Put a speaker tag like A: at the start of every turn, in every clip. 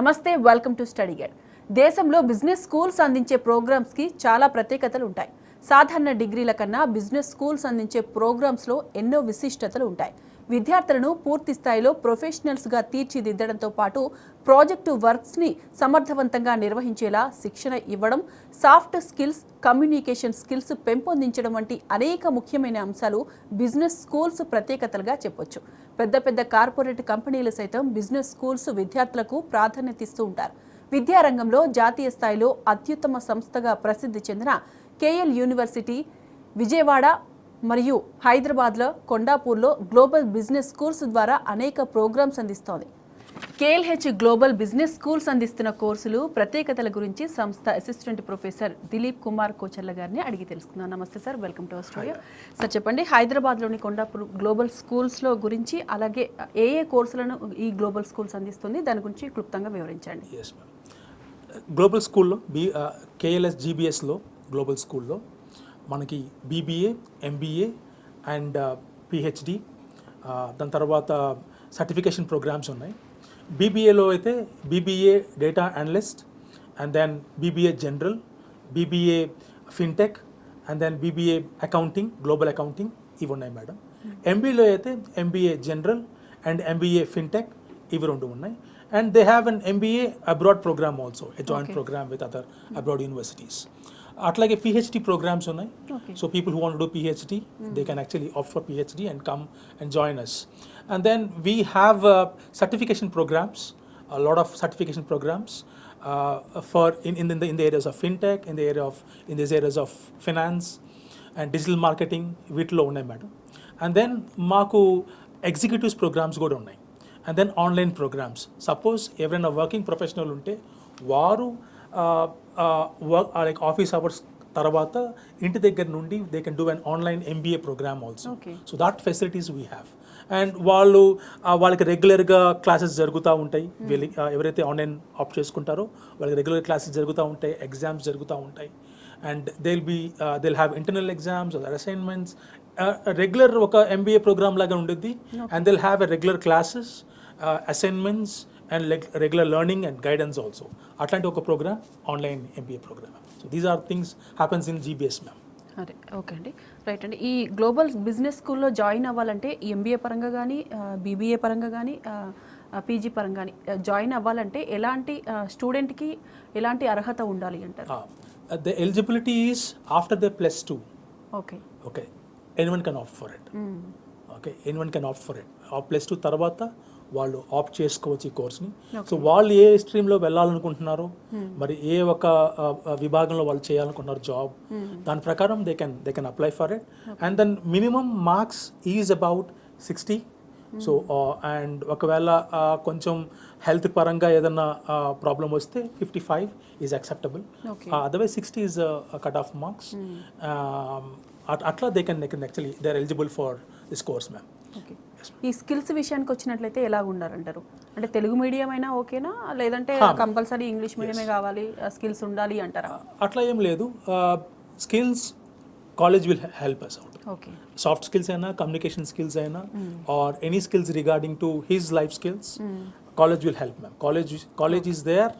A: నమస్తే, welcome to study guide. దేశంలో business schools అందించే ప్రోగ్రామ్స్కి చాలా ప్రత్యేకతలు ఉంటాయి. సాధారణ డిగ్రీల కన్నా బిజినెస్ స్కూల్స్ అందించే ప్రోగ్రామ్స్లో ఎన్నో విశిష్టతలు ఉంటాయి. విద్యార్థులను పూర్తి స్థాయిలో ప్రొఫెషనల్స్గా తీర్చిదిద్దడంతో పాటు ప్రాజెక్టు వర్క్స్ని సమర్థవంతంగా నిర్వహించేలా శిక్షణ ఇవ్వడం, సాఫ్ట్ స్కిల్స్, కమ్యూనికేషన్ స్కిల్స్ పెంపొందించడం వంటి అనేక ముఖ్యమైన అంశాలు బిజినెస్ స్కూల్స్ ప్రత్యేకతలుగా చెప్పొచ్చు. పెద్ద పెద్ద కార్పొరేట్ కంపెనీలు సైతం బిజినెస్ స్కూల్స్ విద్యార్థులకు ప్రాధాన్యత ఇస్తూ ఉంటారు. విద్యారంగంలో జాతీయ స్థాయిలో అత్యుత్తమ సంస్థగా ప్రసిద్ధి చెందిన కేఎల్ యూనివర్సిటీ విజయవాడ మరియు హైదరాబాద్లో కొండాపూర్లో గ్లోబల్ బిజినెస్ స్కూల్స్ ద్వారా అనేక ప్రోగ్రామ్స్ అందిస్తోంది. కేఎల్హెచ్ గ్లోబల్ బిజినెస్ స్కూల్స్ అందిస్తున్న కోర్సులు ప్రత్యేకతల గురించి సంస్థ అసిస్టెంట్ ప్రొఫెసర్ దిలీప్ కుమార్ కోచర్ల గారిని అడిగి తెలుసుకుందాం. నమస్తే sir, welcome to our studio. Sir చెప్పండి, హైదరాబాద్లోని కొండాపూర్ గ్లోబల్ స్కూల్స్లో గురించి, అలాగే ఏ కోర్సులను ఈ గ్లోబల్ స్కూల్స్ అందిస్తుంది, దాని గురించి క్లుప్తంగా వివరించండి.
B: గ్లోబల్ స్కూల్లో కేఎల్ఎస్ జీబీఎస్లో గ్లోబల్ స్కూల్లో మనకి బీబీఏ, ఎంబీఏ అండ్ పిహెచ్డి, దాని తర్వాత సర్టిఫికేషన్ ప్రోగ్రామ్స్ ఉన్నాయి. బీబీఏలో అయితే BBA data analyst, and then BBA general, BBA fintech, and then BBA accounting, global accounting, ఇవి ఉన్నాయి మేడం. ఎంబీఏలో అయితే MBA general and MBA fintech, ఇవి రెండు ఉన్నాయి. And they have an MBA abroad program also, a joint program with other abroad universities. Atlage PhD programs ఉన్నాయి. So people who want to do PhD, they can actually opt for PhD and come and join us. And then we have certification programs, a lot of certification programs for in the areas of fintech, in these areas of finance and digital marketing, వీటిలో ఉన్నాయి madam. And then మాకు executives programs కూడా ఉన్నాయి. And then online programs. Suppose ఎవరైనా working professional ఉంటే వారు like office hours తర్వాత ఇంటి దగ్గర నుండి they can do an online MBA program also. So that facilities we have. And వాళ్ళకి రెగ్యులర్గా క్లాసెస్ జరుగుతూ ఉంటాయి. ఎవరైతే ఆన్లైన్ ఆప్ట్ చేసుకుంటారో వాళ్ళకి రెగ్యులర్ క్లాసెస్ జరుగుతూ ఉంటాయి, ఎగ్జామ్స్ జరుగుతూ ఉంటాయి. And they'll have internal exams or assignments. Regular ఒక ఎంబీఏ ప్రోగ్రామ్ లాగా ఉండేది. And they'll have a regular classes, assignments and regular learning and guidance also. అట్లాంటి ఒక program online MBA program. So these are things happens in GBS ma'am.
A: అదే, okay అండి, right అండి. ఈ global business స్కూల్లో join అవ్వాలంటే ఎంబీఏ పరంగా కానీ, బీబీఏ పరంగా కానీ, పీజీ పరంగా కానీ జాయిన్ అవ్వాలంటే ఎలాంటి స్టూడెంట్కి ఎలాంటి అర్హత ఉండాలి అంటారు?
B: The eligibility is after their +2. Okay. Anyone can opt for it. Okay, anyone can opt for it. +2 తర్వాత వాళ్ళు ఆప్ట్ చేసుకోవచ్చు ఈ కోర్స్ని. సో వాళ్ళు ఏ స్ట్రీమ్లో వెళ్ళాలనుకుంటున్నారో, మరి ఏ ఒక విభాగంలో వాళ్ళు చేయాలనుకుంటున్నారు జాబ్, దాని ప్రకారం they can apply for it. And then minimum marks is about 60. So and ఒకవేళ కొంచెం హెల్త్ పరంగా ఏదన్నా ప్రాబ్లం వస్తే 55 is acceptable. Otherwise 60 is cut off marks. అట్లా they can actually they are eligible for this course ma'am.
A: Okay. ఈ skills విషయానికి వచ్చినట్లయితే ఎలా ఉండాలంటారు? అంటే తెలుగు మీడియం అయినా ఓకేనా, లేదంటే కంపల్సరీ ఇంగ్లీష్ మీడియమే కావాలి, స్కిల్స్ ఉండాలి అంటారా?
B: అట్లా ఏం లేదు. Skills college will help us out.
A: Okay.
B: Soft skills aina, communication skills aina, or any skills regarding to his life skills, college will help ma'am. College is there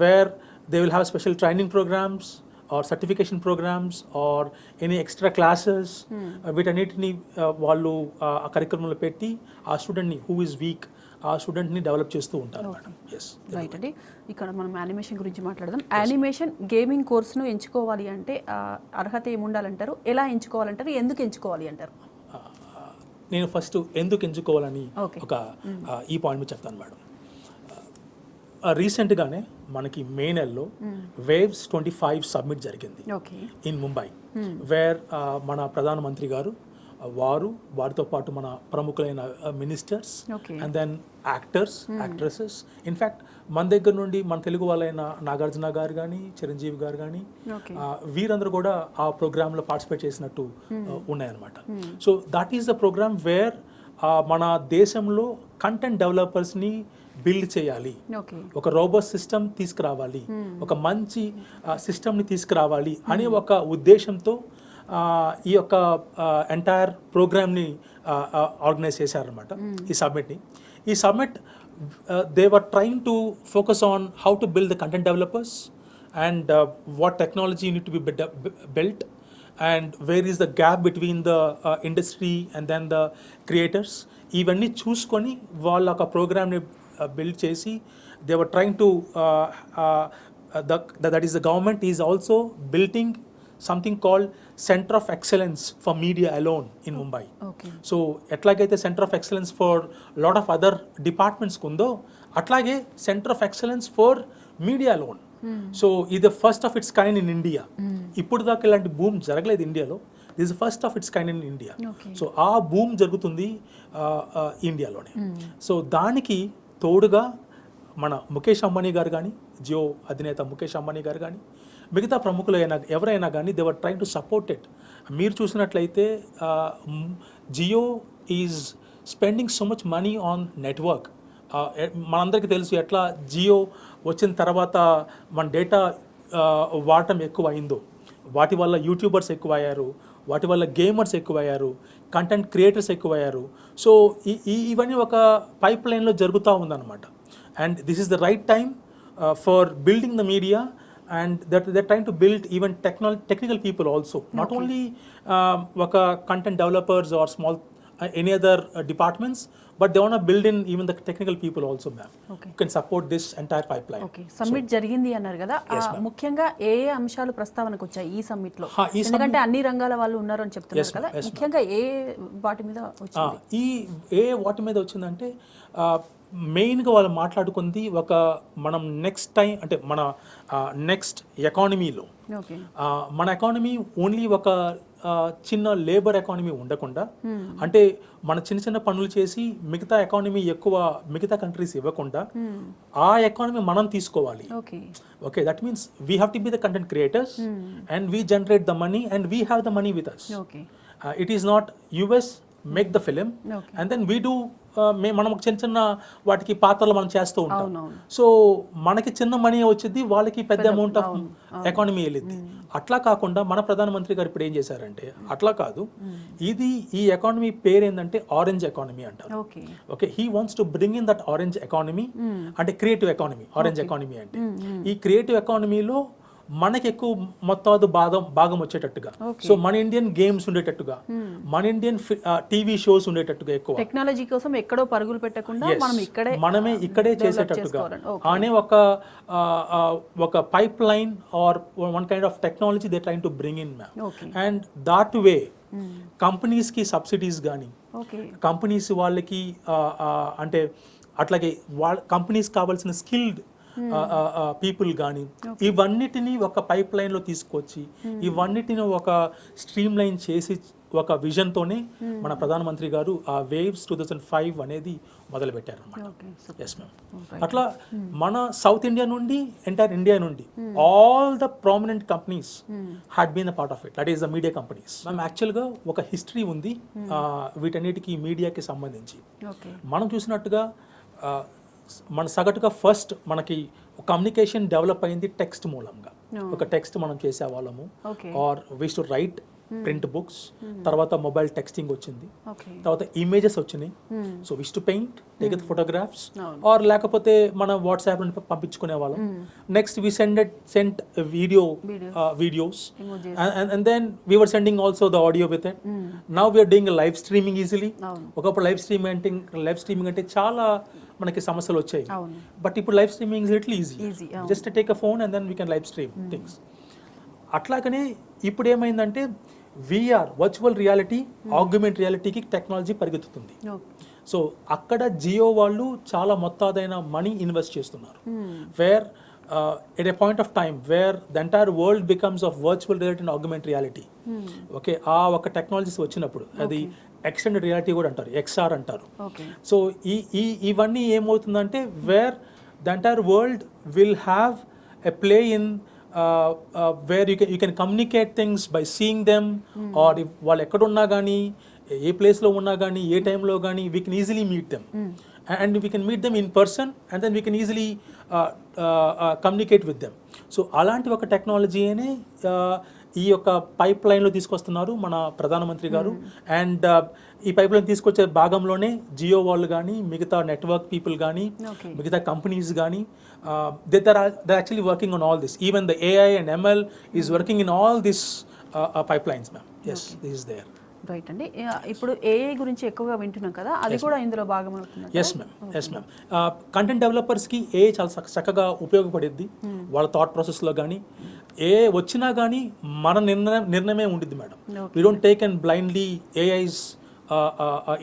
B: where they will have special training programs or certification programs or any extra classes వీటన్నిటిని వాళ్ళు ఆ కరికులంలో పెట్టి ఆ స్టూడెంట్ని who is week ఆ స్టూడెంట్ని develop చేస్తూ ఉంటారు మేడం. ఎస్,
A: రైట్ అండి. ఇక్కడ మనం యానిమేషన్ గురించి మాట్లాడదాం. యానిమేషన్ గేమింగ్ కోర్సును ఎంచుకోవాలి అంటే అర్హత ఏముండాలంటారు, ఎలా ఎంచుకోవాలంటారు, ఎందుకు ఎంచుకోవాలి అంటారు?
B: నేను ఫస్ట్ ఎందుకు ఎంచుకోవాలని ఒక ఈ పాయింట్ మీద చెప్తాను మేడం. రీసెంట్గానే మనకి మే నెలలో వేవ్స్ 25 సబ్మిట్ జరిగింది ఇన్ ముంబై, వేర్ మన ప్రధానమంత్రి గారు వారితో పాటు మన ప్రముఖులైన ministers and then actresses, in fact మన దగ్గర నుండి మన తెలుగు వాళ్ళైన నాగార్జున గారు కానీ, చిరంజీవి గారు కానీ, వీరందరూ కూడా ఆ ప్రోగ్రాంలో పార్టిసిపేట్ చేసినట్టు ఉన్నాయన్నమాట. So that is the program where మన దేశంలో కంటెంట్ డెవలపర్స్ని బిల్డ్ చేయాలి, ఒక రోబోట్ సిస్టమ్ తీసుకురావాలి, ఒక మంచి సిస్టమ్ని తీసుకురావాలి అనే ఒక ఉద్దేశంతో ఈ యొక్క ఎంటైర్ ప్రోగ్రామ్ని ఆర్గనైజ్ చేశారనమాట. ఈ submit they were trying to focus on how to build the content developers and what technology need to be built and where is the gap between the industry and then the creators. ఇవన్నీ చూసుకొని వాళ్ళ ఒక ప్రోగ్రామ్ని build చేసి they were trying to that is the government is also building something called Center of Excellence for Media alone in Mumbai.
A: Okay.
B: So ఎట్లాగైతే centre of excellence for lot of other డిపార్ట్మెంట్స్కి ఉందో అట్లాగే centre of excellence for media alone. So ఇది first of its kind in India. ఇప్పుడు దాకా ఇలాంటి boom జరగలేదు ఇండియాలో. This first of its kind in India. So ఆ బూమ్ జరుగుతుంది ఇండియాలోనే. సో దానికి తోడుగా మన ముఖేష్ అంబానీ గారు కానీ, జియో అధినేత ముఖేష్ అంబానీ గారు కానీ, మిగతా ప్రముఖులు ఎవరైనా కానీ they were trying to support it. మీరు చూసినట్లయితే Jio is spending so much money on network. మనందరికీ తెలుసు ఎట్లా జియో వచ్చిన తర్వాత మన డేటా వాడటం ఎక్కువ అయిందో. వాటి వల్ల యూట్యూబర్స్ ఎక్కువ అయ్యారు, వాటి వల్ల గేమర్స్ ఎక్కువ అయ్యారు, కంటెంట్ క్రియేటర్స్ ఎక్కువ అయ్యారు. సో ఇవన్నీ ఒక పైప్ లైన్లో జరుగుతూ ఉందన్నమాట. And this is the right time for building the media. And that they're trying to build even technical people also, not only waka content developers or small any other departments, but they want to build in even the technical people also, ma'am.
A: Okay.
B: Who can support this entire pipeline.
A: Okay. Summit జరిగింది అన్నారు కదా, ముఖ్యంగా ఏ అంశాలు ప్రస్తావనకు వచ్చాయి ఈ summit లో? ఎందుకంటే అన్ని రంగాల వాళ్ళు ఉన్నారు అని చెప్తున్నారు కదా, ముఖ్యంగా ఏ వాటి మీద వచ్చింది?
B: వాటి మీద వచ్చిందంటే మెయిన్గా వాళ్ళు మాట్లాడుకుంది ఒక మనం నెక్స్ట్ టైం అంటే మన నెక్స్ట్ ఎకానమీలో మన ఎకానమీ ఓన్లీ ఒక చిన్న లేబర్ ఎకానమీ ఉండకుండా, అంటే మన చిన్న చిన్న పనులు చేసి మిగతా ఎకానమీ ఎక్కువ మిగతా కంట్రీస్ ఇవ్వకుండా ఆ ఎకానమీ మనం తీసుకోవాలి. Okay, that means we have to be the content creators and we generate the money and we have the money with us. It is not us make the film and then we do మనం చిన్న చిన్న వాటికి పాత్రలు మనం చేస్తూ ఉంటాం. So మనకి చిన్న మనీ వచ్చింది, వాళ్ళకి పెద్ద అమౌంట్ ఆఫ్ ఎకానమీ వెళ్ళింది. అట్లా కాకుండా మన ప్రధానమంత్రి గారు ఇప్పుడు ఏం చేశారంటే, అట్లా కాదు, ఇది ఈ ఎకానమీ పేరు ఏంటంటే ఆరెంజ్ ఎకానమీ అంటారు. Okay, he wants to bring in that orange economy, అంటే క్రియేటివ్ ఎకానమీ. ఆరెంజ్ ఎకానమీ అంటే ఈ క్రియేటివ్ ఎకానమీలో మనకి ఎక్కువ మొత్తాదు భాగం వచ్చేటట్టుగా, సో మన ఇండియన్ గేమ్స్ ఉండేటట్టుగా, మన ఇండియన్ టీవీ షోస్ ఉండేటట్టుగా, ఎక్కువ
A: టెక్నాలజీ కోసం ఎక్కడో పరుగులు పెట్టకుండా
B: మనమే ఇక్కడే చేసేటట్టుగా అనే ఒక pipeline or one kind of technology they train to bring in ma'am. And that way కంపెనీస్కి సబ్సిడీస్ కానీ, కంపెనీస్ వాళ్ళకి అంటే అట్లాగే కంపెనీస్ కావాల్సిన స్కిల్డ్ పీపుల్ కానీ, ఇవన్నిటిని ఒక పైప్ లైన్లో తీసుకొచ్చి ఇవన్నిటిని ఒక స్ట్రీమ్ లైన్ చేసి ఒక విజన్తోనే మన ప్రధానమంత్రి గారు ఆ వేవ్స్ 2005 అనేది మొదలుపెట్టారు అన్నమాట. Yes ma'am. అట్లా మన సౌత్ ఇండియా నుండి ఎంటైర్ ఇండియా నుండి all the prominent companies had been a part of it. That is the media companies. Ma'am యాక్చువల్గా ఒక హిస్టరీ ఉంది వీటన్నిటికీ మీడియాకి సంబంధించి. మనం చూసినట్టుగా మన సగటుగా ఫస్ట్ మనకి కమ్యూనికేషన్ డెవలప్ అయింది టెక్స్ట్ మూలంగా. ఒక టెక్స్ట్ మనం చేసేవాళ్ళము, or wish to write print books. తర్వాత మొబైల్ టెక్స్టింగ్ వచ్చింది, తర్వాత ఇమేజెస్ వచ్చినాయి. So wish to paint, take it photographs, or లేకపోతే మన వాట్సాప్ నుండి పంపించుకునే వాళ్ళం. Next we sent videos and then we were sending also the audio with it. Now we're doing live streaming easily. ఒకప్పుడు live streaming అంటే చాలా మనకి సమస్యలు వచ్చాయి, బట్ ఇప్పుడు live streaming is little easy. Just take a phone and then we can live stream things. అట్లాగనే ఇప్పుడు ఏమైందంటే విఆర్ వర్చువల్ రియాలిటీ, ఆగ్మెంట్ రియాలిటీకి టెక్నాలజీ పరిగెత్తుతుంది. సో అక్కడ జియో వాళ్ళు చాలా మొత్తాదైన మనీ ఇన్వెస్ట్ చేస్తున్నారు. Where at a point of time where the entire world becomes of virtual reality and augment reality. Okay, ఆ ఒక టెక్నాలజీస్ వచ్చినప్పుడు అది ఎక్స్టెండెడ్ రియాలిటీ కూడా అంటారు, XR అంటారు. సో ఇవన్నీ ఏమవుతుందంటే wear the entire world will have a play in where you can communicate things by seeing them, or if వాళ్ళు ఎక్కడున్నా కానీ, ఏ ప్లేస్లో ఉన్నా కానీ, ఏ టైంలో కానీ, we can easily meet them and we can meet them in person and then we can easily communicate with them. So అలాంటి ఒక టెక్నాలజీ అనే ఈ యొక్క పైప్ లైన్లో తీసుకొస్తున్నారు మన ప్రధానమంత్రి గారు. అండ్ ఈ పైప్ లైన్ తీసుకొచ్చే భాగంలోనే జియో వాళ్ళు కానీ, మిగతా నెట్వర్క్ పీపుల్ కానీ, మిగతా కంపెనీస్ కానీ, they actually working on all this. Even the AI and ML is working in all this pipelines ma'am. Yes, this is there.
A: Right అండి. ఇప్పుడు AI గురించి ఎక్కువగా వింటున్నాం కదా, అది కూడా ఇందులో భాగం అవుతుంది.
B: Yes ma'am. కంటెంట్ డెవలపర్స్కి AI చాలా చక్కగా ఉపయోగపడిద్ది. వాళ్ళ థాట్ ప్రాసెస్లో కానీ AI వచ్చినా కానీ మన నిర్ణయమే ఉండిద్ది madam. We don't take and blindly AI's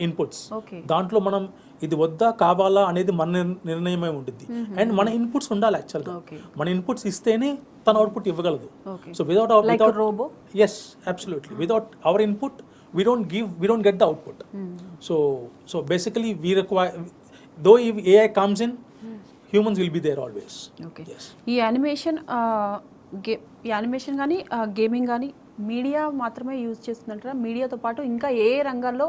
B: inputs. దాంట్లో మనం ఇది వద్దా కావాలా అనేది మన నిర్ణయమే ఉండిద్ది. అండ్ మన ఇన్పుట్స్ ఉండాలి. యాక్చువల్గా మన ఇన్పుట్స్ ఇస్తేనే తన అవుట్పుట్ ఇవ్వగలదు. So without
A: robo,
B: yes, absolutely, without our input we don't get the output. So basically we require, though if AI comes in, humans will be there always.
A: Okay. Yes. ఈ animation కానీ gaming కానీ media మాత్రమే use చేస్తుందంటారా? మీడియాతో పాటు ఇంకా ఏ రంగాల్లో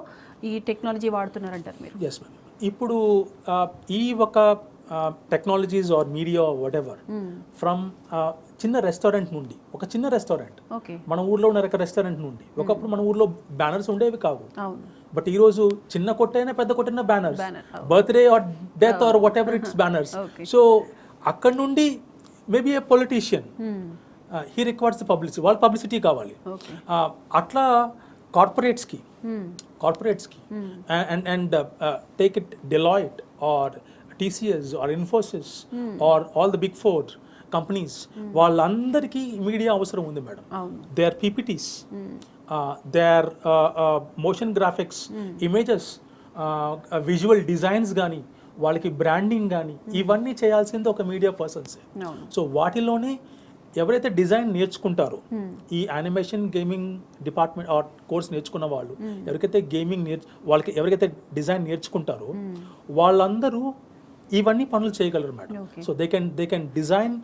A: ఈ టెక్నాలజీ వాడుతున్నారంటారు మీరు?
B: Yes ma'am. ఇప్పుడు ఈ ఒక technologies or media whatever from చిన్న రెస్టారెంట్ నుండి, ఒక చిన్న రెస్టారెంట్ మన ఊర్లో ఉన్న రెస్టారెంట్ నుండి, ఒకప్పుడు మన ఊర్లో బ్యానర్స్ ఉండేవి కావు. బట్ ఈ రోజు చిన్న కొట్టైనా పెద్ద కొట్టైనా banners, birthday or death or whatever it's banners. So అక్కడ నుండి maybe a politician he requires the publicity, వాళ్ళ పబ్లిసిటీ కావాలి. అట్లా కార్పొరేట్స్కి and take it Deloitte or TCS or Infosys or all the big four companies, వాళ్ళందరికీ media అవసరం ఉంది madam. There PPTs, there motion graphics, images, visual designs కానీ, వాళ్ళకి branding కానీ, ఇవన్నీ చేయాల్సింది ఒక మీడియా పర్సన్సే. సో వాటిలోనే ఎవరైతే డిజైన్ నేర్చుకుంటారో, ఈ animation gaming department or course నేర్చుకున్న వాళ్ళు, ఎవరికైతే వాళ్ళకి ఎవరికైతే డిజైన్ నేర్చుకుంటారో వాళ్ళందరూ ఇవన్నీ పనులు చేయగలరు madam. So they can design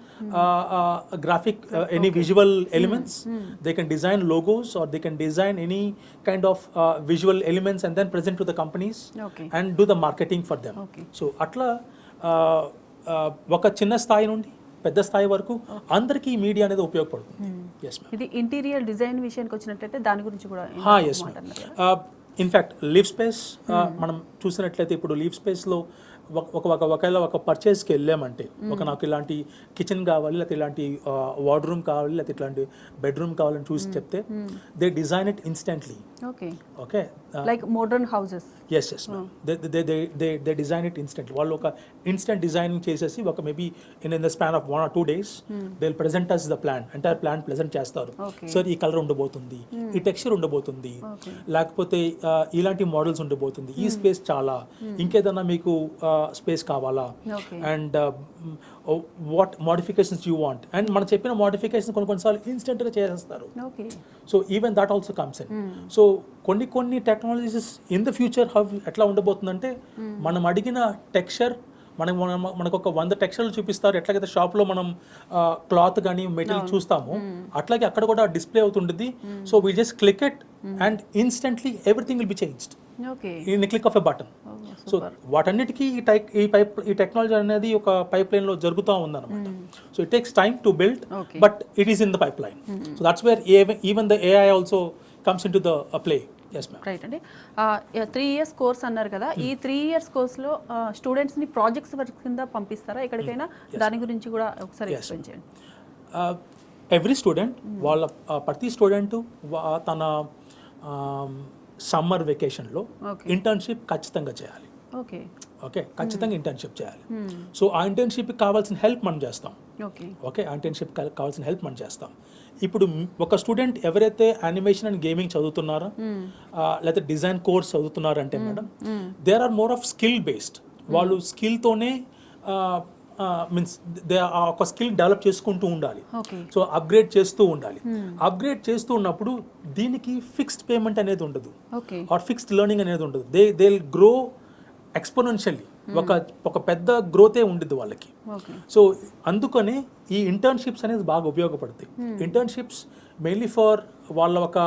B: graphic, any visual elements, they can design logos or they can design any kind of visual elements and then present to the companies and do the marketing for them. So atla ఒక చిన్న స్థాయి నుండి పెద్ద స్థాయి వరకు అందరికీ media అనేది ఉపయోగపడుతుంది. Yes ma'am.
A: ఇది ఇంటీరియర్ డిజైన్ విషయానికి వచ్చినట్లయితే దాని గురించి కూడా
B: yes ma'am. In fact live space మనం చూసినట్లయితే ఇప్పుడు లీవ్ స్పేస్లో ఒకవేళ ఒక పర్చేస్కి వెళ్ళామంటే, నాకు ఇలాంటి కిచెన్ కావాలి, లేకపోతే ఇలాంటి వార్డ్రూమ్ కావాలి, లేకపోతే ఇట్లాంటి బెడ్రూమ్ కావాలని చూసి చెప్తే they design it instantly. Okay,
A: like modern houses.
B: Yes they design it instantly. వాళ్ళు ఒక ఇన్స్టెంట్ డిజైనింగ్ చేసేసి ఒక maybe in the span of 1 or 2 days they will present us the plan, entire plan present చేస్తారు. Sir ఈ colour ఉండబోతుంది, ఈ texture ఉండబోతుంది, లేకపోతే ఇలాంటి మోడల్స్ ఉండబోతుంది, ఈ స్పేస్ చాలా, ఇంకేదన్నా మీకు స్పేస్ కావాలా, and what modifications you want, and మనం చెప్పిన మోడిఫికేషన్స్ కొన్నిసార్లు ఇన్స్టెంట్గా చేసేస్తారు. So even that also comes in. So కొన్ని టెక్నాలజీస్ ఇన్ ద ఫ్యూచర్ ఎట్లా ఉండబోతుందంటే, మనం అడిగిన టెక్స్చర్ మనకు ఒక 100 టెక్స్చర్లు చూపిస్తారు. ఎట్లాగైతే షాప్లో మనం క్లాత్ కానీ మెటీరియల్ చూస్తామో అట్లాగే అక్కడ కూడా డిస్ప్లే అవుతుంటుంది. So we just click it and instantly everything will be changed in click of a button. So వాటన్నిటికీ ఈ టెక్నాలజీ అనేది ఒక పైప్ లైన్లో జరుగుతూ ఉందన్నమాట. So it takes time to build, but it is in the pipeline. So that's where even the AI also comes into the play. Yes ma'am.
A: Right అండి. 3 years course అన్నారు కదా, ఈ 3 years కోర్స్లో స్టూడెంట్స్ని projects work కింద పంపిస్తారా ఎక్కడికైనా? దాని గురించి కూడా ఒకసారి ఎక్స్ప్లెయిన్ చేయండి.
B: ఎవ్రీ స్టూడెంట్, వాళ్ళ ప్రతి స్టూడెంట్ తన సమ్మర్ వెకేషన్లో ఇంటర్న్షిప్ ఖచ్చితంగా చేయాలి. ఓకే, ఖచ్చితంగా ఇంటర్న్షిప్ చేయాలి. సో ఆ ఇంటర్న్షిప్కి కావాల్సిన హెల్ప్ మనం చేస్తాం. ఓకే, ఆ ఇంటర్న్షిప్ కావాల్సిన హెల్ప్ మనం చేస్తాం. ఇప్పుడు ఒక స్టూడెంట్ ఎవరైతే యానిమేషన్ అండ్ గేమింగ్ చదువుతున్నారో, లేకపోతే డిజైన్ కోర్స్ చదువుతున్నారంటే madam, there are more of skill based. వాళ్ళు స్కిల్తోనే మీన్స్ ఒక స్కిల్ డెవలప్ చేసుకుంటూ ఉండాలి. సో అప్గ్రేడ్ చేస్తూ ఉండాలి. అప్గ్రేడ్ చేస్తూ ఉన్నప్పుడు దీనికి ఫిక్స్డ్ పేమెంట్ అనేది ఉండదు, ఆర్ ఫిక్స్డ్ లెర్నింగ్ అనేది ఉండదు. They will grow exponentially. ఒక పెద్ద గ్రోతే ఉండదు వాళ్ళకి. సో అందుకనే ఈ ఇంటర్న్షిప్స్ అనేది బాగా ఉపయోగపడతాయి. ఇంటర్న్షిప్స్ మెయిన్లీ ఫర్ వాళ్ళ ఒక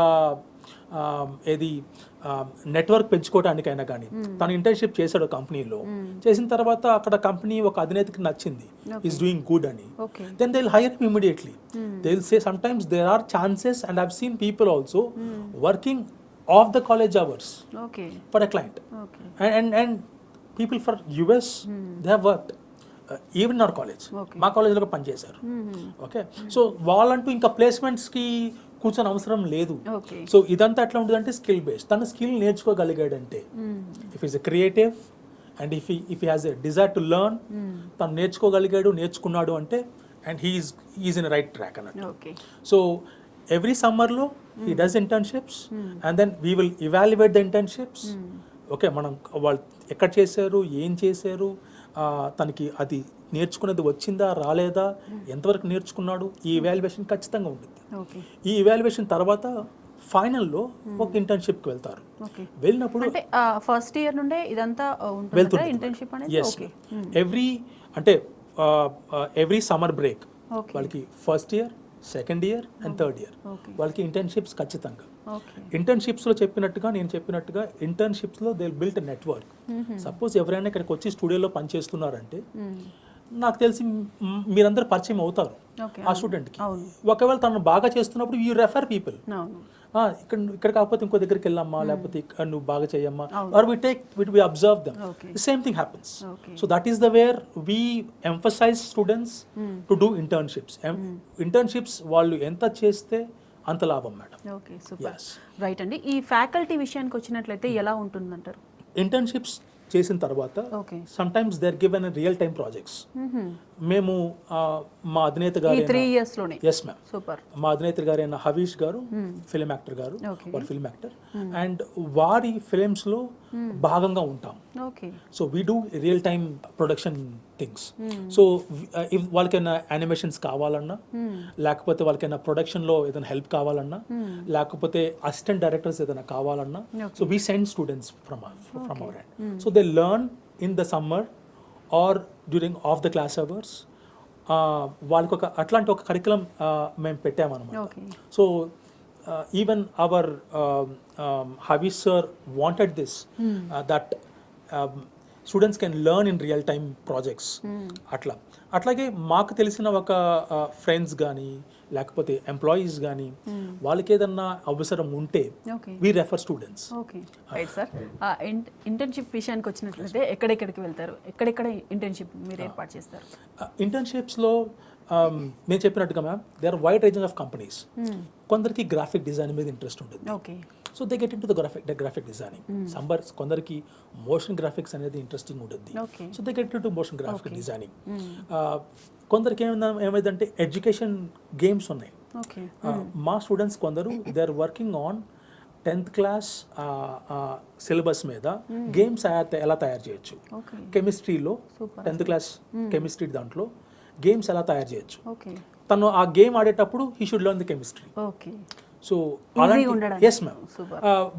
B: ఏది నెట్వర్క్ పెంచుకోవడానికైనా కానీ తను ఇంటర్న్షిప్ చేశాడు కంపెనీలో. చేసిన తర్వాత అక్కడ కంపెనీ ఒక అధినేతకి నచ్చింది, ఈస్ డూయింగ్ గుడ్ అని. Then they will hire him immediately. They will say sometimes there are chances, and I've seen people also working of the college hours for a client. And people for US they have worked even our college, మా కాలేజ్లో పనిచేశారు. Okay, so వాళ్ళంటూ ఇంకా ప్లేస్మెంట్స్కి కూర్చొని అవసరం లేదు. So ఇదంతా ఎట్లా ఉంటుందంటే స్కిల్ బేస్డ్. తన స్కిల్ నేర్చుకోగలిగాడంటే, if is a creative and if he has a desire to learn, తను నేర్చుకున్నాడు అంటే, and he is in right track అన్నట్టు. సో ఎవ్రీ సమ్మర్లో he does internships and then we will evaluate the internships. Okay, మనం వాళ్ళు ఎక్కడ చేశారు, ఏం చేశారు, తనకి అది నేర్చుకునేది వచ్చిందా రాలేదా, ఎంతవరకు నేర్చుకున్నాడు, ఈ ఇవాల్యుయేషన్ ఖచ్చితంగా ఉంటుంది. ఈ ఇవాల్యుయేషన్ తర్వాత ఫైనల్లో ఒక ఇంటర్న్షిప్కి వెళ్తారు. వెళ్ళినప్పుడు
A: ఫస్ట్ ఇయర్ నుండే ఇదంతా
B: వెళ్తుంది.
A: ఇంటర్న్షిప్
B: ఎవ్రీ సమ్మర్ బ్రేక్ వాళ్ళకి first year, second year and third year వాళ్ళకి ఇంటర్న్షిప్స్ ఖచ్చితంగా. ఇంటర్న్షిప్స్లో నేను చెప్పినట్టుగా ఇంటర్న్షిప్స్లో దే బిల్ట్ నెట్వర్క్. సపోజ్ ఎవరైనా ఇక్కడికి వచ్చి స్టూడియోలో పనిచేస్తున్నారంటే నాకు తెలిసి మీరందరూ పరిచయం అవుతారు ఆ స్టూడెంట్కి. ఒకవేళ తను బాగా చేస్తున్నప్పుడు యూ రెఫర్ పీపుల్, ఇక్కడ కాకపోతే ఇంకో దగ్గరికి వెళ్ళమ్మా, లేకపోతే నువ్వు బాగా చేయమ్మా, are we observe them. The same thing happens. So that is the where we emphasize students to do internships. Internships వాళ్ళు ఎంత చేస్తే అంత లాభం మేడం.
A: Okay, super. రైట్ అండి. ఈ ఫ్యాకల్టీ విషయానికి వచ్చినట్లయితే ఎలా ఉంటుందంటారు?
B: ఇంటర్న్షిప్స్ చేసిన తర్వాత sometimes they are given real time projects. మేము మా అధినేత గారు
A: 3 years లోనే,
B: ఎస్ మ్యామ్, సూపర్, మా అధినేత గారైన హవీష్ గారు ఫిల్మ్ యాక్టర్ గారు, వారు ఫిల్మ్ యాక్టర్, అండ్ వారి ఫిల్మ్స్ లో భాగంగా ఉంటాం. So we do real time production things. So if వాళ్ళకైనా యానిమేషన్స్ కావాలన్నా, లేకపోతే వాళ్ళకైనా ప్రొడక్షన్లో ఏదైనా హెల్ప్ కావాలన్నా, లేకపోతే అసిస్టెంట్ డైరెక్టర్స్ ఏదైనా కావాలన్నా, so we send students from our end. So they learn in the summer or during of the class hours. వాళ్ళకి అట్లాంటి ఒక కరికులం మేము పెట్టామన్నమాట. So even our Havish sir wanted this, that students can learn in real time projects. అట్లాగే మాకు తెలిసిన ఒక friends కానీ లేకపోతే ఎంప్లాయీస్ కానీ వాళ్ళకి ఏదన్నా అవసరం ఉంటే we refer students.
A: Right sir. Internship విషయానికి వచ్చినట్లయితే ఎక్కడెక్కడికి వెళ్తారు, ఎక్కడెక్కడ ఇంటర్న్షిప్ మీరు ఏర్పాటు చేస్తారు?
B: ఇంటర్న్షిప్స్లో నేను చెప్పినట్టుగా ma'am there are wide range of companies. కొందరికి గ్రాఫిక్ డిజైన్ మీద ఇంట్రెస్ట్ ఉంటుంది, so they get into the graphic designing. కొందరికి మోషన్ గ్రాఫిక్స్ అనేది ఇంట్రెస్టింగ్ ఉంటుంది, so they get into motion graphic designing. కొందరికి ఏమైందంటే ఎడ్యుకేషన్ గేమ్స్ ఉన్నాయి. మా స్టూడెంట్స్ కొందరు they are working on 10th class syllabus మీద గేమ్స్ ఎలా తయారు చేయొచ్చు. కెమిస్ట్రీలో 10th క్లాస్ కెమిస్ట్రీ దాంట్లో గేమ్స్ ఎలా తయారు చేయొచ్చు. తను ఆ గేమ్ ఆడేటప్పుడు he should learn the chemistry. So yes ma'am,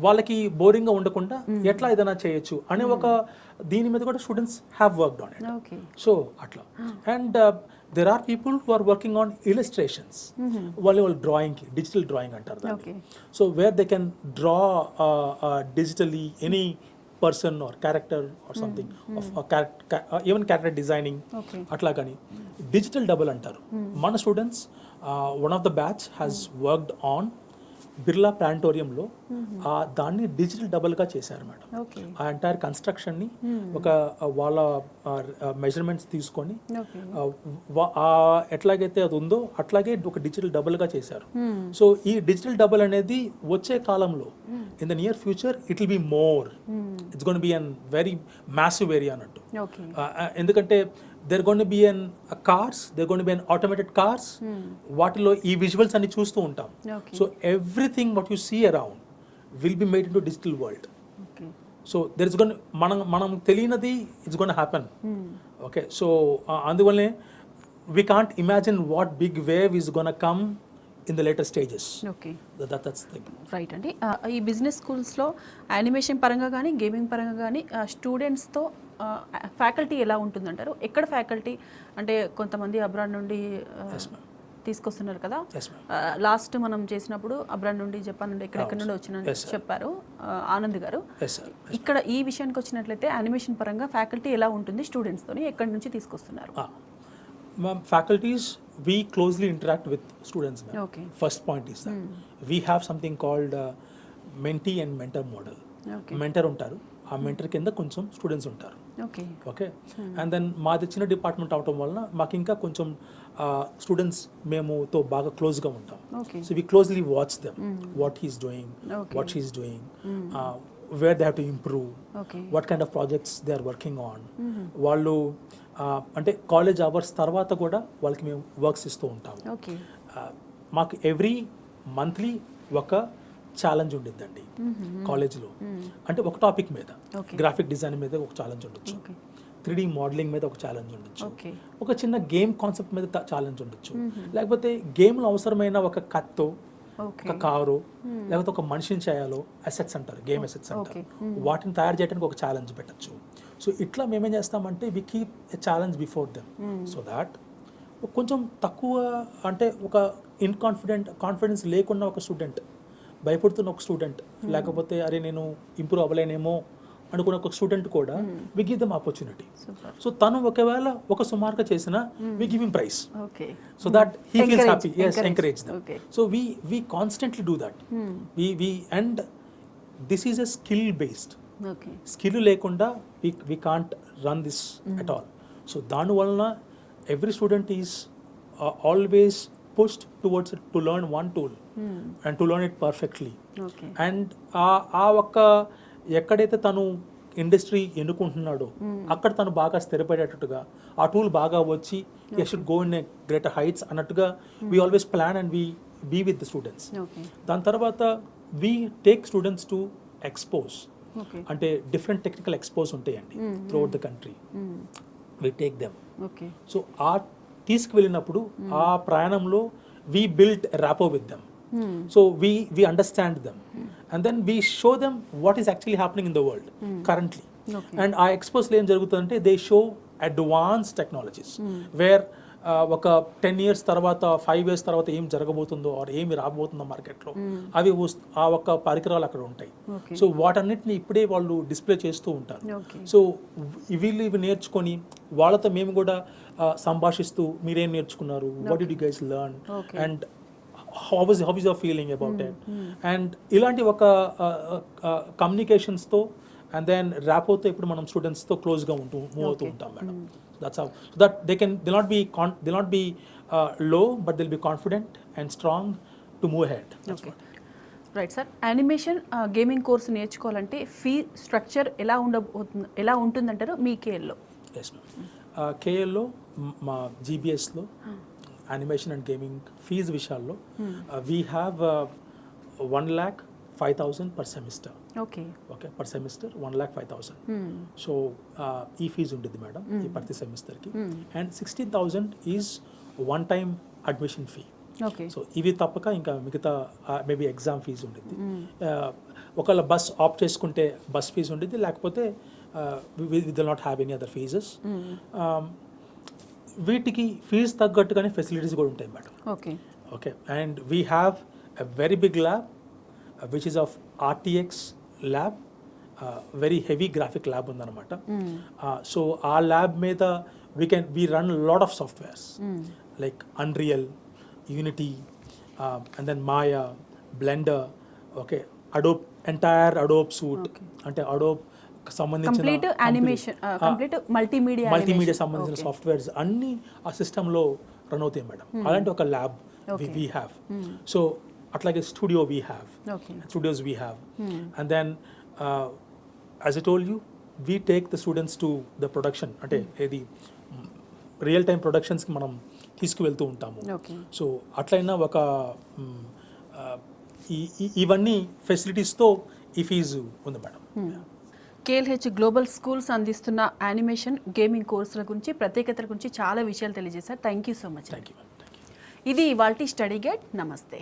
B: వాళ్ళకి బోరింగ్గా ఉండకుండా ఎట్లా ఏదైనా చేయొచ్చు అనే ఒక దీని మీద కూడా students have worked on it. So అట్లా. And there are people who are working on illustrations. వాళ్ళు డ్రాయింగ్కి డిజిటల్ డ్రాయింగ్ అంటారు దాన్ని. So where they can draw digitally any person or character or something, even character designing. అట్లా కానీ digital double అంటారు. మన students one of the batch has worked on Birla ప్లానిటోరియంలో దాన్ని digital డబుల్గా చేశారు మేడం. ఆ ఎంటైర్ కన్స్ట్రక్షన్ని ఒక వాళ్ళ మెజర్మెంట్స్ తీసుకొని ఎట్లాగైతే అది ఉందో అట్లాగే ఒక డిజిటల్ డబుల్గా చేశారు. సో ఈ డిజిటల్ డబుల్ అనేది వచ్చే కాలంలో in the near future it will be more, it's gonna be an very massive area అన్నట్టు. ఎందుకంటే they're going to be in cars, they're going to be in automated cars. వాటిలో ఈ visuals అన్ని చూస్తూ ఉంటాం. So everything what you see around will be made into digital world. So there is gonna మనం తెలియనిది it's gonna happen. Okay, so అందువల్లనే we can't imagine what big wave is gonna come in the later stages. That's thing.
A: Right అండి. ఈ business స్కూల్స్లో animation పరంగా కానీ gaming పరంగా కానీ స్టూడెంట్స్తో ఫ్యాకల్టీ ఎలా ఉంటుందంటారు? ఎక్కడ ఫ్యాకల్టీ అంటే కొంతమంది అబ్రాడ్ నుండి తీసుకొస్తున్నారు కదా,
B: ఎస్ మ్యామ్.
A: లాస్ట్ మనం చేసినప్పుడు అబ్రాడ్ నుండి, జపాన్ నుండి, ఎక్కడెక్కడ నుండి వచ్చిన
B: Yes, sir.
A: చెప్పారు ఆనంద్ గారు.
B: Yes sir.
A: ఇక్కడ ఈ విషయానికి వచ్చినట్లయితే యానిమేషన్ పరంగా ఫ్యాకల్టీ ఎలా ఉంటుంది స్టూడెంట్స్తోని, ఎక్కడి నుంచి తీసుకొస్తున్నారు?
B: Ma'am, faculties, we closely interact with students, ma'am.
A: Okay.
B: First point is that we have something called mentee and mentor model.
A: Okay
B: mentor ఉంటారు, ఆ మెంటర్ కింద కొంచెం స్టూడెంట్స్ ఉంటారు.
A: ఓకే
B: ఓకే, అండ్ దెన్ మాది చిన్న డిపార్ట్మెంట్ అవటం వలన మాకు ఇంకా కొంచెం స్టూడెంట్స్ మేముతో బాగా క్లోజ్గా ఉంటాం.
A: Okay
B: so we closely watch them, what he's doing,
A: Okay.
B: What she's doing, where they have to improve,
A: okay
B: what kind of projects they are working on. వాళ్ళు అంటే కాలేజ్ అవర్స్ తర్వాత కూడా వాళ్ళకి మేము వర్క్స్ ఇస్తూ ఉంటాము.
A: ఓకే
B: మాకు every monthly ఒక ఛాలెంజ్ ఉండిద్దండి కాలేజ్లో. అంటే ఒక టాపిక్ మీద,
A: Okay.
B: గ్రాఫిక్ డిజైన్ మీద ఒక ఛాలెంజ్ ఉండొచ్చు,
A: ఓకే
B: 3D మోడలింగ్ మీద ఒక ఛాలెంజ్ ఉండొచ్చు,
A: ఓకే
B: ఒక చిన్న గేమ్ కాన్సెప్ట్ మీద ఛాలెంజ్ ఉండొచ్చు, లేకపోతే గేమ్లో అవసరమైన ఒక కత్తో,
A: ఓకే
B: ఒక కారు, లేకపోతే ఒక మనిషిని చేయాలో, అసెట్స్ అంటారు, గేమ్ అసెట్స్ అంటారు,
A: Okay.
B: వాటిని తయారు చేయడానికి ఒక ఛాలెంజ్ పెట్టచ్చు. సో ఇట్లా మేమేం చేస్తామంటే we keep a challenge before them, so that కొంచెం తక్కువ అంటే ఒక కాన్ఫిడెన్స్ లేకున్న ఒక స్టూడెంట్, భయపడుతున్న ఒక స్టూడెంట్, లేకపోతే అరే నేను ఇంప్రూవ్ అవ్వలేనేమో అనుకున్న ఒక స్టూడెంట్ కూడా we give them opportunity.
A: Super
B: so తను ఒకవేళ ఒక సుమారుగా చేసినా we give him prize,
A: okay
B: so that he feels
A: Encourage,
B: happy. Yes,
A: encourage.
B: encourage them.
A: Okay.
B: So we constantly do that. We and this is a skill based.
A: Okay
B: Skill lekunda we can't run this at all. So danu valna every student is always pushed towards it to learn one tool and to learn it perfectly.
A: Okay
B: and ఆ ఒక్క ఎక్కడైతే తను industry ఎన్నుకుంటున్నాడో అక్కడ తను బాగా స్థిరపడేటట్టుగా ఆ tool బాగా వచ్చి you should go in a greater heights అన్నట్టుగా we always plan and we be with the students.
A: Okay
B: దాని తర్వాత we take students to expose,
A: okay
B: అంటే డిఫరెంట్ టెక్నికల్ ఎక్స్పోజ్ ఉంటాయండి throughout the country, we take them.
A: Okay
B: so ఆ తీసుకువెళ్ళినప్పుడు ఆ ప్రయాణంలో we build rapport with them. So we understand them and then we show them what is actually happening in the world currently.
A: Okay.
B: And our expos lo em jarugutante they show advanced technologies where ఒక 10 years తర్వాత 5 years తర్వాత ఏం జరగబోతుందో are ఏమి రాబోతుందో మార్కెట్లో అవి ఆ ఒక్క పరికరాలు అక్కడ ఉంటాయి.
A: Okay.
B: సో వాటన్నిటిని ఇప్పుడే వాళ్ళు డిస్ప్లే చేస్తూ ఉంటారు.
A: ఓకే
B: సో వీళ్ళు ఇవి నేర్చుకొని వాళ్ళతో మేము కూడా సంభాషిస్తూ మీరేం నేర్చుకున్నారు, what did you guys learn,
A: Okay.
B: And how is your feeling about it, and ఇలాంటి ఒక కమ్యూనికేషన్స్తో అండ్ దెన్ ర్యాపోతో ఇప్పుడు మనం స్టూడెంట్స్తో క్లోజ్గా మూవ్ అవుతూ ఉంటాం madam. That's how, so that they not be low but they'll be confident and strong to move head.
A: Okay right sir. Animation gaming course నేర్చుకోవాలంటే fee structure ఎలా ఉంటుందంటారు మీ కేఎల్లో?
B: ఎస్ మ్యామ్, కేఎల్లో మా జీబీఎస్లో యానిమేషన్ అండ్ గేమింగ్ ఫీజు విషయాల్లో we have 1,05,000 per semester.
A: Okay
B: okay, per semester 1,05,000. So ఈ ఫీజు ఉంటుంది మేడం ఈ ప్రతి సెమిస్టర్కి. And 16,000 is one time admission fee.
A: Okay
B: so ఇవి తప్పక ఇంకా మిగతా మేబీ ఎగ్జామ్ ఫీజు ఉంటుంది. ఒకవేళ బస్ ఆప్ట్ చేసుకుంటే బస్ ఫీజు ఉంటుంది, లేకపోతే we will not have any other fees. వీటికి ఫీజు తగ్గట్టుగానే ఫెసిలిటీస్ కూడా ఉంటాయి madam.
A: Okay
B: okay, and we have a very big lab which is of RTX lab, very heavy graphic lab ఉందన్నమాట. So ఆ lab మీద we run lot of softwares like Unreal, Unity, and then Maya, Blender, okay, Adobe, entire Adobe suite, అంటే Adobe సంబంధించిన
A: complete animation, complete
B: multimedia సంబంధించిన softwares అన్నీ ఆ సిస్టంలో run అవుతాయి మేడం. అలాంటి ఒక ల్యాబ్ వీ హ్యావ్. సో అట్లాగే studio we have, studios we have. And then as I told you we take the students to the production, అంటే ఏది రియల్ టైమ్ ప్రొడక్షన్స్కి మనం తీసుకువెళ్తూ ఉంటాము. సో అట్లయినా ఒక ఇవన్నీ ఫెసిలిటీస్తో ఈ ఫీజు ఉంది మేడం.
A: KLH గ్లోబల్ స్కూల్స్ అందిస్తున్న యానిమేషన్ గేమింగ్ కోర్సుల గురించి, ప్రత్యేకతల గురించి చాలా విషయాలు తెలియజేశారు. Thank you so much.
B: Thank you.
A: ఇది ఇవాల్టి స్టడీ గైడ్. నమస్తే.